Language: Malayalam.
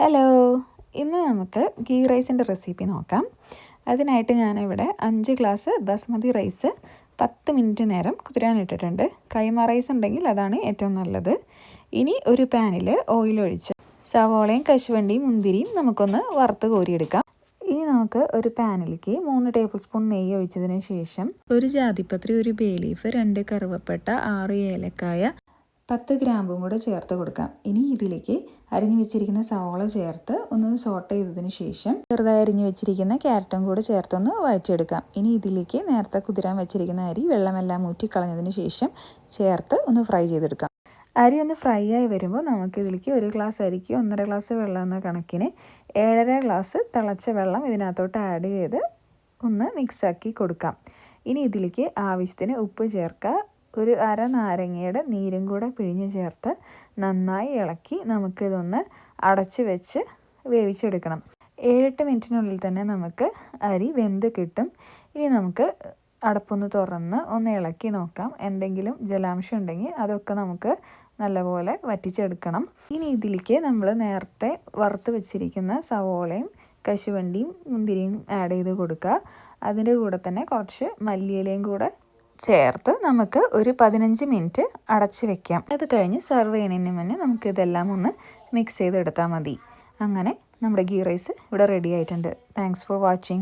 ഹലോ, ഇന്ന് നമുക്ക് ഗീ റൈസിൻ്റെ റെസിപ്പി നോക്കാം. അതിനായിട്ട് ഞാനിവിടെ 5 ഗ്ലാസ് ബസ്മതി റൈസ് 10 മിനിറ്റ് നേരം കുതിരാനിട്ടിട്ടുണ്ട്. കൈമ റൈസ് ഉണ്ടെങ്കിൽ അതാണ് ഏറ്റവും നല്ലത്. ഇനി ഒരു പാനിൽ ഓയിൽ ഒഴിച്ച് സവോളയും കശുവണ്ടിയും മുന്തിരിയും നമുക്കൊന്ന് വറുത്ത് കോരിയെടുക്കാം. ഇനി നമുക്ക് ഒരു പാനിലേക്ക് 3 ടേബിൾ സ്പൂൺ നെയ്യ് ഒഴിച്ചതിന് ശേഷം ഒരു ജാതിപത്രി, ഒരു ബേ ലീഫ്, 2 കറുവപ്പട്ട, 6 ഏലക്കായ, 10 ഗ്രാമ്പും കൂടെ ചേർത്ത് കൊടുക്കാം. ഇനി ഇതിലേക്ക് അരിഞ്ഞു വെച്ചിരിക്കുന്ന സവോള ചേർത്ത് ഒന്ന് സോട്ട് ചെയ്തതിന് ശേഷം ചെറുതായി അരിഞ്ഞു വെച്ചിരിക്കുന്ന ക്യാരറ്റും കൂടെ ചേർത്തൊന്ന് വഴറ്റിയെടുക്കാം. ഇനി ഇതിലേക്ക് നേരത്തെ കുതിരാൻ വെച്ചിരിക്കുന്ന അരി വെള്ളമെല്ലാം ഊറ്റിക്കളഞ്ഞതിന് ശേഷം ചേർത്ത് ഒന്ന് ഫ്രൈ ചെയ്തെടുക്കാം. അരി ഒന്ന് ഫ്രൈ ആയി വരുമ്പോൾ നമുക്കിതിലേക്ക് 1 ഗ്ലാസ് അരിക്ക് 1.5 ഗ്ലാസ് വെള്ളം എന്ന കണക്കിന് 7.5 ഗ്ലാസ് തിളച്ച വെള്ളം ഇതിനകത്തോട്ട് ആഡ് ചെയ്ത് ഒന്ന് മിക്സാക്കി കൊടുക്കാം. ഇനി ഇതിലേക്ക് ആവശ്യത്തിന് ഉപ്പ് ചേർക്കുക. ഒരു അര നാരങ്ങയുടെ നീരും കൂടെ പിഴിഞ്ഞ് ചേർത്ത് നന്നായി ഇളക്കി നമുക്കിതൊന്ന് അടച്ച് വെച്ച് വേവിച്ചെടുക്കണം. 7-8 മിനിറ്റിനുള്ളിൽ തന്നെ നമുക്ക് അരി വെന്ത് കിട്ടും. ഇനി നമുക്ക് അടപ്പൊന്ന് തുറന്ന് ഒന്ന് ഇളക്കി നോക്കാം. എന്തെങ്കിലും ജലാംശം ഉണ്ടെങ്കിൽ അതൊക്കെ നമുക്ക് നല്ലപോലെ വറ്റിച്ചെടുക്കണം. ഇനി ഇതിലേക്ക് നമ്മൾ നേരത്തെ വറുത്ത് വെച്ചിരിക്കുന്ന സവോളയും കശുവണ്ടിയും മുന്തിരിയും ആഡ് ചെയ്ത് കൊടുക്കുക. അതിൻ്റെ കൂടെ തന്നെ കുറച്ച് മല്ലിയിലയും കൂടെ ചേർത്ത് നമുക്ക് ഒരു 15 മിനിറ്റ് അടച്ച് വെക്കാം. അത് കഴിഞ്ഞ് സെർവ് ചെയ്യുന്നതിന് മുന്നേ നമുക്കിതെല്ലാം ഒന്ന് മിക്സ് ചെയ്തെടുത്താൽ മതി. അങ്ങനെ നമ്മുടെ ഗീ റൈസ് ഇവിടെ റെഡി ആയിട്ടുണ്ട്. Thanks for watching.